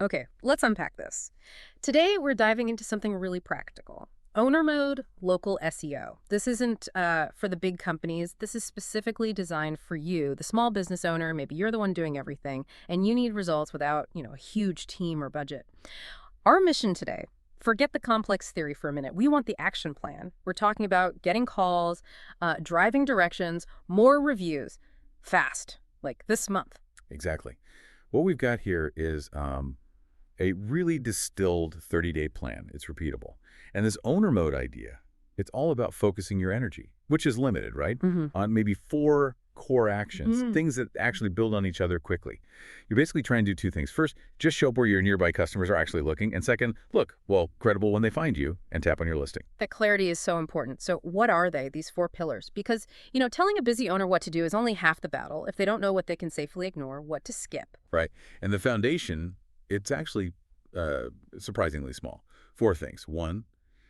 Okay, let's unpack this. Today, we're diving into something really practical. Owner mode, local SEO. This isn't for the big companies. This is specifically designed for you, the small business owner. Maybe you're the one doing everything, and you need results without, a huge team or budget. Our mission today, forget the complex theory for a minute. We want the action plan. We're talking about getting calls, driving directions, more reviews, fast, like this month. Exactly. What we've got here is a really distilled 30-day plan. It's repeatable. And this owner mode idea, it's all about focusing your energy, which is limited, right? On maybe 4 core actions, things that actually build on each other quickly. You're basically trying to do 2 things. First, just show up where your nearby customers are actually looking. And second, look, credible when they find you and tap on your listing. That clarity is so important. So what are they, these 4 pillars? Because, telling a busy owner what to do is only half the battle. If they don't know what they can safely ignore, what to skip. Right. And the foundation, it's actually surprisingly small. 4 things. 1,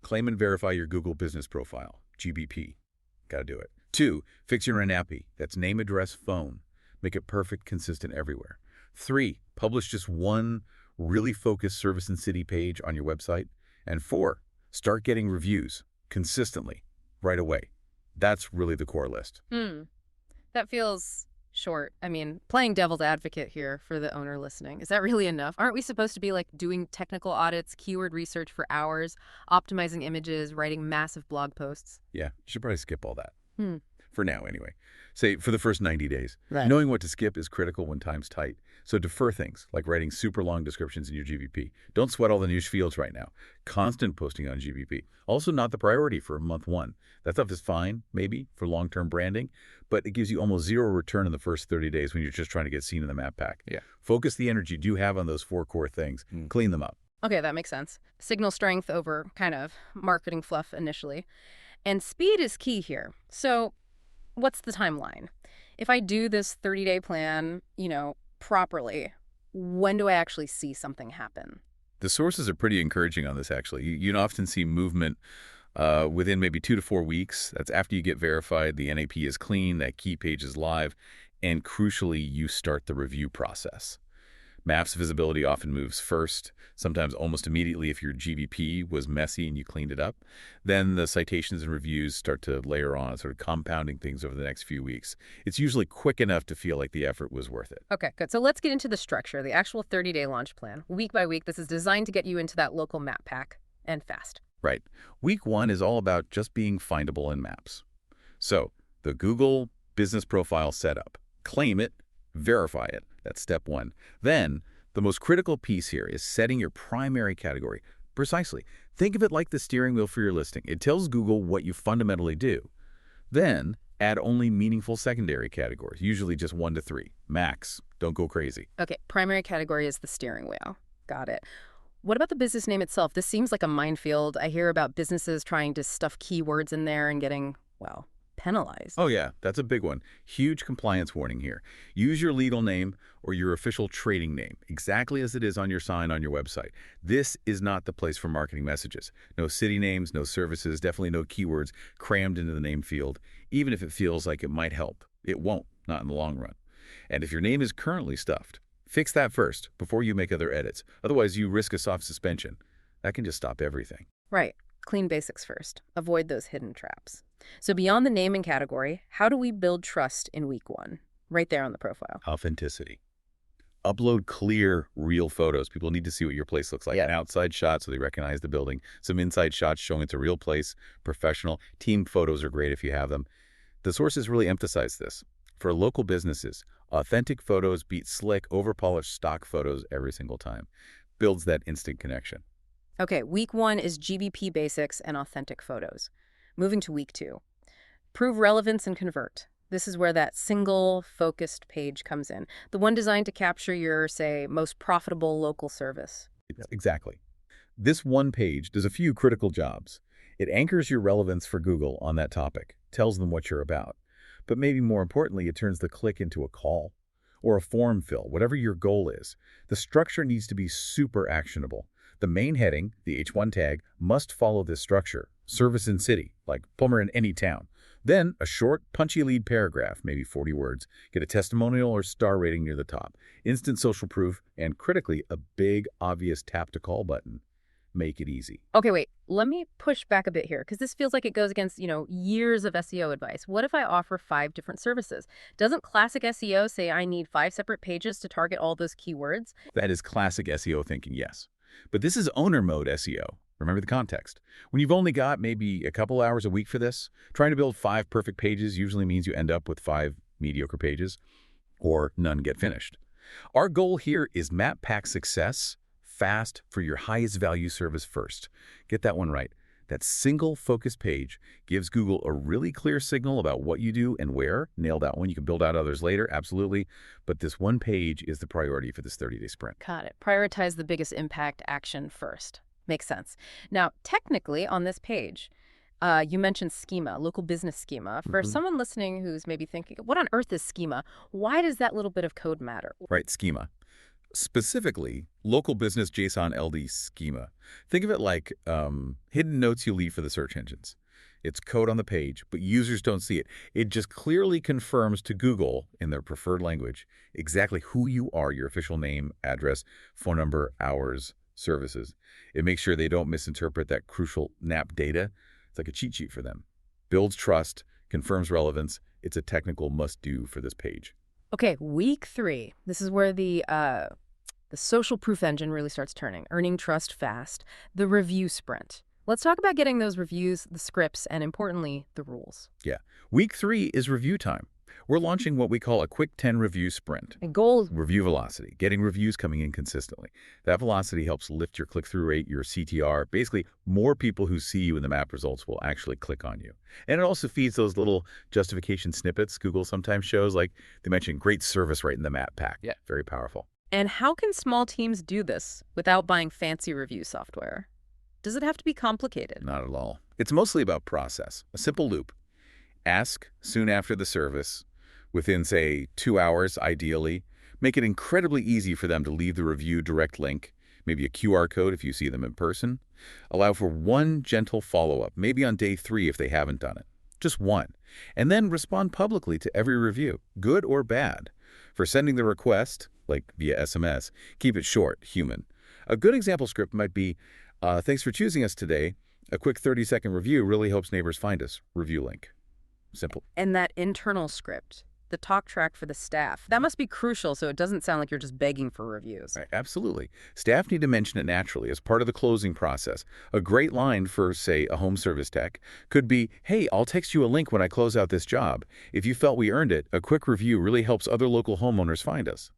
claim and verify your Google business profile, GBP. Got to do it. 2, fix your NAPI. That's name, address, phone. Make it perfect, consistent everywhere. 3, publish just 1 really focused service and city page on your website. And 4, start getting reviews consistently right away. That's really the core list. That feels short. I mean, playing devil's advocate here for the owner listening. Is that really enough? Aren't we supposed to be doing technical audits, keyword research for hours, optimizing images, writing massive blog posts? Yeah, you should probably skip all that. For now, anyway. Say, for the first 90 days. Right. Knowing what to skip is critical when time's tight. So defer things, like writing super long descriptions in your GBP. Don't sweat all the niche fields right now. Constant posting on GBP. Also not the priority for month 1. That stuff is fine, maybe, for long-term branding, but it gives you almost 0 return in the first 30 days when you're just trying to get seen in the map pack. Yeah. Focus the energy you do have on those 4 core things. Clean them up. Okay, that makes sense. Signal strength over kind of marketing fluff initially. And speed is key here. So what's the timeline? If I do this 30-day plan, properly, when do I actually see something happen? The sources are pretty encouraging on this, actually. You often see movement within maybe 2 to 4 weeks. That's after you get verified, the NAP is clean, that key page is live, and crucially, you start the review process. Maps visibility often moves first, sometimes almost immediately if your GBP was messy and you cleaned it up. Then the citations and reviews start to layer on, sort of compounding things over the next few weeks. It's usually quick enough to feel like the effort was worth it. Okay, good. So let's get into the structure, the actual 30-day launch plan. Week by week, this is designed to get you into that local map pack and fast. Right. Week 1 is all about just being findable in maps. So the Google business profile setup. Claim it, verify it. That's step 1. Then, the most critical piece here is setting your primary category. Precisely. Think of it like the steering wheel for your listing. It tells Google what you fundamentally do. Then, add only meaningful secondary categories, usually just 1 to 3. Max. Don't go crazy. Okay, primary category is the steering wheel. Got it. What about the business name itself? This seems like a minefield. I hear about businesses trying to stuff keywords in there and getting, penalized. Oh yeah, that's a big one. Huge compliance warning here. Use your legal name or your official trading name, exactly as it is on your sign on your website. This is not the place for marketing messages. No city names, no services, definitely no keywords crammed into the name field, even if it feels like it might help. It won't, not in the long run. And if your name is currently stuffed, fix that first before you make other edits. Otherwise, you risk a soft suspension. That can just stop everything. Right. Clean basics first. Avoid those hidden traps. So beyond the name and category, how do we build trust in week 1? Right there on the profile. Authenticity. Upload clear, real photos. People need to see what your place looks like. Yeah. An outside shot so they recognize the building. Some inside shots showing it's a real place, professional. Team photos are great if you have them. The sources really emphasize this. For local businesses, authentic photos beat slick, over-polished stock photos every single time. Builds that instant connection. Okay, week 1 is GBP basics and authentic photos. Moving to week 2. Prove relevance and convert. This is where that single focused page comes in. The one designed to capture your, say, most profitable local service. Exactly. This one page does a few critical jobs. It anchors your relevance for Google on that topic, tells them what you're about. But maybe more importantly, it turns the click into a call or a form fill, whatever your goal is. The structure needs to be super actionable. The main heading, the H1 tag, must follow this structure. Service in city, like plumber in any town. Then a short, punchy lead paragraph, maybe 40 words. Get a testimonial or star rating near the top. Instant social proof, and critically, a big, obvious tap to call button. Make it easy. Okay, wait, let me push back a bit here because this feels like it goes against, years of SEO advice. What if I offer 5 different services? Doesn't classic SEO say I need 5 separate pages to target all those keywords? That is classic SEO thinking, yes. But this is owner mode SEO. Remember the context. When you've only got maybe a couple hours a week for this, trying to build 5 perfect pages usually means you end up with 5 mediocre pages or none get finished. Our goal here is map pack success fast for your highest value service first. Get that one right. That single focus page gives Google a really clear signal about what you do and where. Nail that one. You can build out others later, absolutely. But this one page is the priority for this 30-day sprint. Got it. Prioritize the biggest impact action first. Makes sense. Now, technically, on this page, you mentioned schema, local business schema. For someone listening who's maybe thinking, what on earth is schema? Why does that little bit of code matter? Right, schema. Specifically, local business JSON LD schema. Think of it like hidden notes you leave for the search engines. It's code on the page, but users don't see it. It just clearly confirms to Google, in their preferred language, exactly who you are, your official name, address, phone number, hours, services. It makes sure they don't misinterpret that crucial NAP data. It's like a cheat sheet for them. Builds trust, confirms relevance. It's a technical must-do for this page. Okay, week 3. This is where the social proof engine really starts turning, earning trust fast, the review sprint. Let's talk about getting those reviews, the scripts, and importantly, the rules. Yeah. Week 3 is review time. We're launching what we call a quick 10 review sprint. And goals. Review velocity, getting reviews coming in consistently. That velocity helps lift your click-through rate, your CTR. Basically, more people who see you in the map results will actually click on you. And it also feeds those little justification snippets Google sometimes shows, like they mentioned great service right in the map pack. Yeah. Very powerful. And how can small teams do this without buying fancy review software? Does it have to be complicated? Not at all. It's mostly about process, a simple loop. Ask soon after the service, within, say, 2 hours, ideally. Make it incredibly easy for them to leave the review direct link, maybe a QR code if you see them in person. Allow for one gentle follow-up, maybe on day 3 if they haven't done it. Just one. And then respond publicly to every review, good or bad. For sending the request, like via SMS, keep it short, human. A good example script might be, thanks for choosing us today. A quick 30-second review really helps neighbors find us. Review link. Simple. And that internal script, the talk track for the staff, that must be crucial so it doesn't sound like you're just begging for reviews. Right, absolutely. Staff need to mention it naturally as part of the closing process. A great line for, say, a home service tech could be, hey, I'll text you a link when I close out this job. If you felt we earned it, a quick review really helps other local homeowners find us.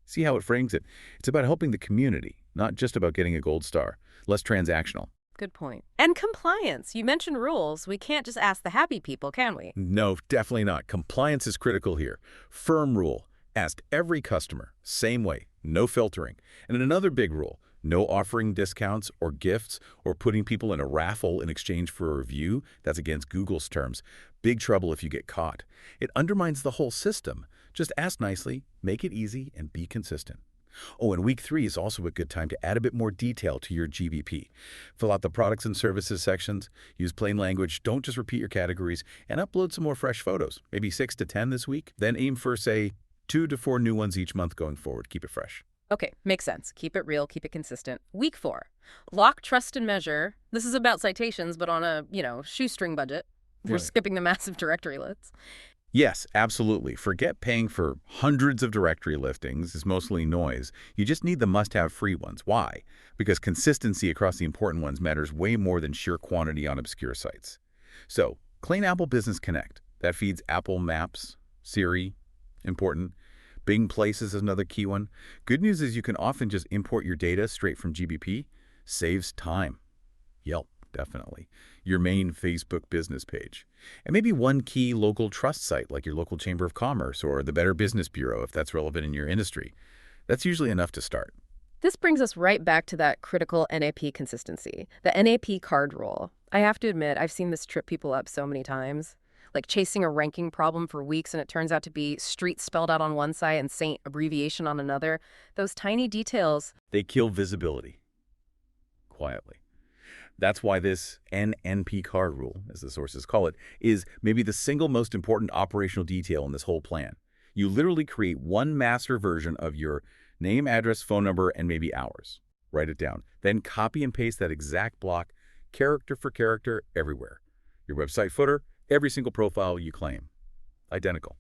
See how it frames it? It's about helping the community, not just about getting a gold star. Less transactional. Good point. And compliance. You mentioned rules. We can't just ask the happy people, can we? No, definitely not. Compliance is critical here. Firm rule. Ask every customer. Same way. No filtering. And another big rule. No offering discounts or gifts or putting people in a raffle in exchange for a review. That's against Google's terms. Big trouble if you get caught. It undermines the whole system. Just ask nicely, make it easy, and be consistent. Oh, and week 3 is also a good time to add a bit more detail to your GBP. Fill out the products and services sections, use plain language, don't just repeat your categories, and upload some more fresh photos, maybe 6 to 10 this week. Then aim for, say, 2 to 4 new ones each month going forward. Keep it fresh. Okay, makes sense. Keep it real, keep it consistent. Week 4, lock, trust, and measure. This is about citations, but on a, shoestring budget. We're skipping the massive directory lists. Yes, absolutely. Forget paying for hundreds of directory listings. It's mostly noise. You just need the must-have free ones. Why? Because consistency across the important ones matters way more than sheer quantity on obscure sites. So, clean Apple Business Connect. That feeds Apple Maps, Siri, important. Bing Places is another key one. Good news is you can often just import your data straight from GBP. Saves time. Yelp, definitely. Your main Facebook business page. And maybe one key local trust site like your local Chamber of Commerce or the Better Business Bureau if that's relevant in your industry. That's usually enough to start. This brings us right back to that critical NAP consistency, the NAP card rule. I have to admit, I've seen this trip people up so many times. Like chasing a ranking problem for weeks and it turns out to be street spelled out on one side and saint abbreviation on another. Those tiny details. They kill visibility. Quietly. That's why this NNP card rule, as the sources call it, is maybe the single most important operational detail in this whole plan. You literally create one master version of your name, address, phone number, and maybe hours. Write it down. Then copy and paste that exact block, character for character, everywhere. Your website footer, every single profile you claim. Identical.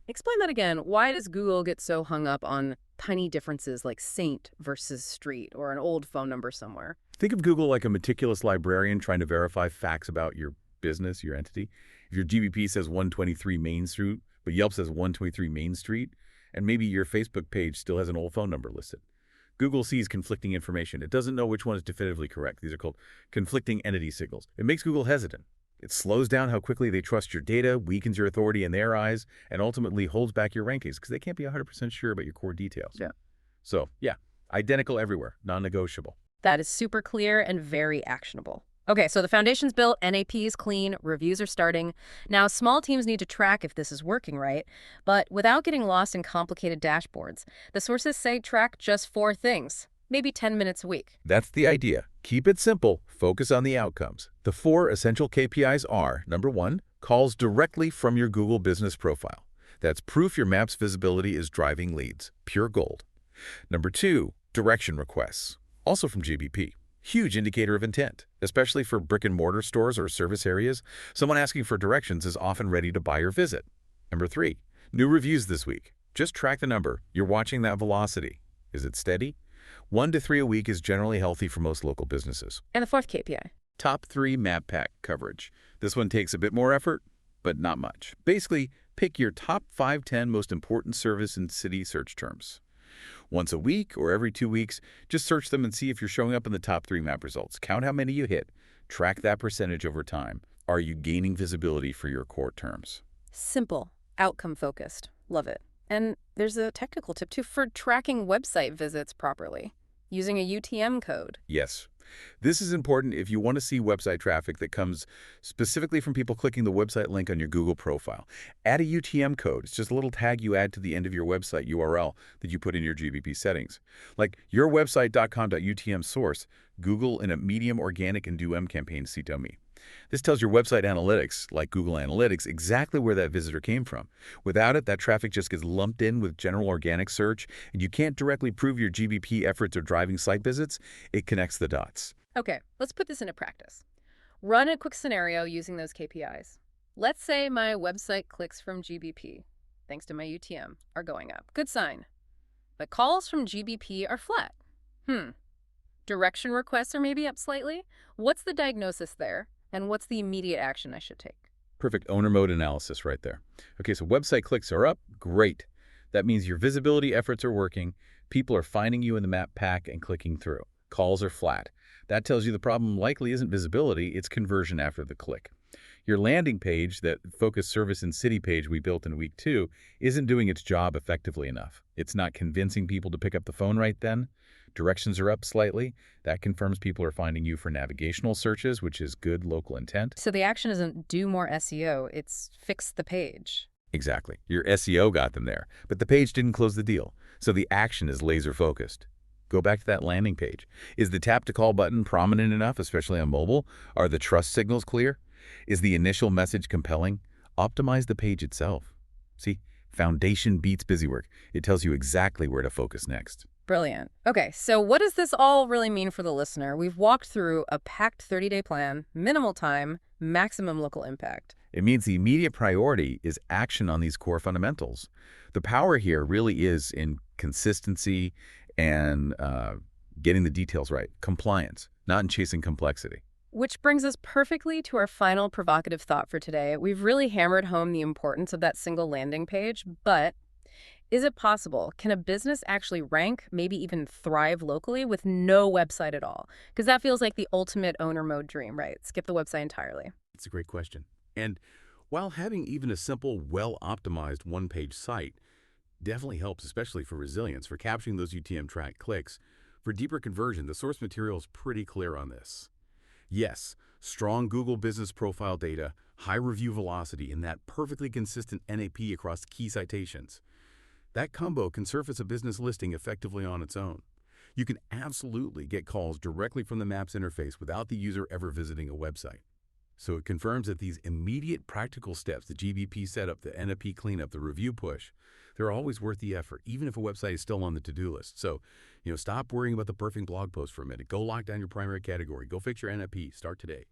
Explain that again. Why does Google get so hung up on tiny differences like saint versus street or an old phone number somewhere? Think of Google like a meticulous librarian trying to verify facts about your business, your entity. If your GBP says 123 Main Street, but Yelp says 123 Main Street, and maybe your Facebook page still has an old phone number listed. Google sees conflicting information. It doesn't know which one is definitively correct. These are called conflicting entity signals. It makes Google hesitant. It slows down how quickly they trust your data, weakens your authority in their eyes, and ultimately holds back your rankings because they can't be 100% sure about your core details. Yeah. So, yeah, identical everywhere, non-negotiable. That is super clear and very actionable. Okay, so the foundation's built, NAP is clean, reviews are starting. Now, small teams need to track if this is working right, but without getting lost in complicated dashboards, the sources say track just 4 things, maybe 10 minutes a week. That's the idea. Keep it simple. Focus on the outcomes. The 4 essential KPIs are, number 1, calls directly from your Google business profile. That's proof your map's visibility is driving leads. Pure gold. Number 2, direction requests, also from GBP. Huge indicator of intent, especially for brick-and-mortar stores or service areas. Someone asking for directions is often ready to buy your visit. Number 3, new reviews this week. Just track the number. You're watching that velocity. Is it steady? 1 to 3 a week is generally healthy for most local businesses. And the 4th KPI. Top 3 map pack coverage. This one takes a bit more effort, but not much. Basically, pick your top 5-10 most important service and city search terms. Once a week or every 2 weeks, just search them and see if you're showing up in the top 3 map results. Count how many you hit. Track that percentage over time. Are you gaining visibility for your core terms? Simple, outcome-focused. Love it. And there's a technical tip, too, for tracking website visits properly, using a UTM code. Yes. This is important if you want to see website traffic that comes specifically from people clicking the website link on your Google profile. Add a UTM code. It's just a little tag you add to the end of your website URL that you put in your GBP settings. Like yourwebsite.com.utm source, Google in a medium organic and DoM campaign CTOME. This tells your website analytics, like Google Analytics, exactly where that visitor came from. Without it, that traffic just gets lumped in with general organic search, and you can't directly prove your GBP efforts are driving site visits. It connects the dots. Okay, let's put this into practice. Run a quick scenario using those KPIs. Let's say my website clicks from GBP, thanks to my UTM, are going up. Good sign. But calls from GBP are flat. Direction requests are maybe up slightly. What's the diagnosis there? And what's the immediate action I should take? Perfect owner mode analysis right there. Okay, so website clicks are up. Great. That means your visibility efforts are working. People are finding you in the map pack and clicking through. Calls are flat. That tells you the problem likely isn't visibility, it's conversion after the click. Your landing page, that focus service and city page we built in week 2, isn't doing its job effectively enough. It's not convincing people to pick up the phone right then. Directions are up slightly. That confirms people are finding you for navigational searches, which is good local intent. So the action isn't do more SEO, it's fix the page. Exactly. Your SEO got them there, but the page didn't close the deal. So the action is laser focused. Go back to that landing page. Is the tap to call button prominent enough, especially on mobile? Are the trust signals clear? Is the initial message compelling? Optimize the page itself. See, foundation beats busywork. It tells you exactly where to focus next. Brilliant. Okay, so what does this all really mean for the listener? We've walked through a packed 30-day plan, minimal time, maximum local impact. It means the immediate priority is action on these core fundamentals. The power here really is in consistency and getting the details right. Compliance, not in chasing complexity. Which brings us perfectly to our final provocative thought for today. We've really hammered home the importance of that single landing page, but is it possible? Can a business actually rank, maybe even thrive locally with no website at all? Because that feels like the ultimate owner mode dream, right? Skip the website entirely. It's a great question. And while having even a simple, well-optimized one-page site definitely helps, especially for resilience, for capturing those UTM track clicks, for deeper conversion, the source material is pretty clear on this. Yes, strong Google business profile data, high review velocity, and that perfectly consistent NAP across key citations. That combo can surface a business listing effectively on its own. You can absolutely get calls directly from the Maps interface without the user ever visiting a website. So it confirms that these immediate practical steps, the GBP setup, the NFP cleanup, the review push, they're always worth the effort, even if a website is still on the to-do list. So, stop worrying about the perfect blog post for a minute. Go lock down your primary category. Go fix your NFP. Start today.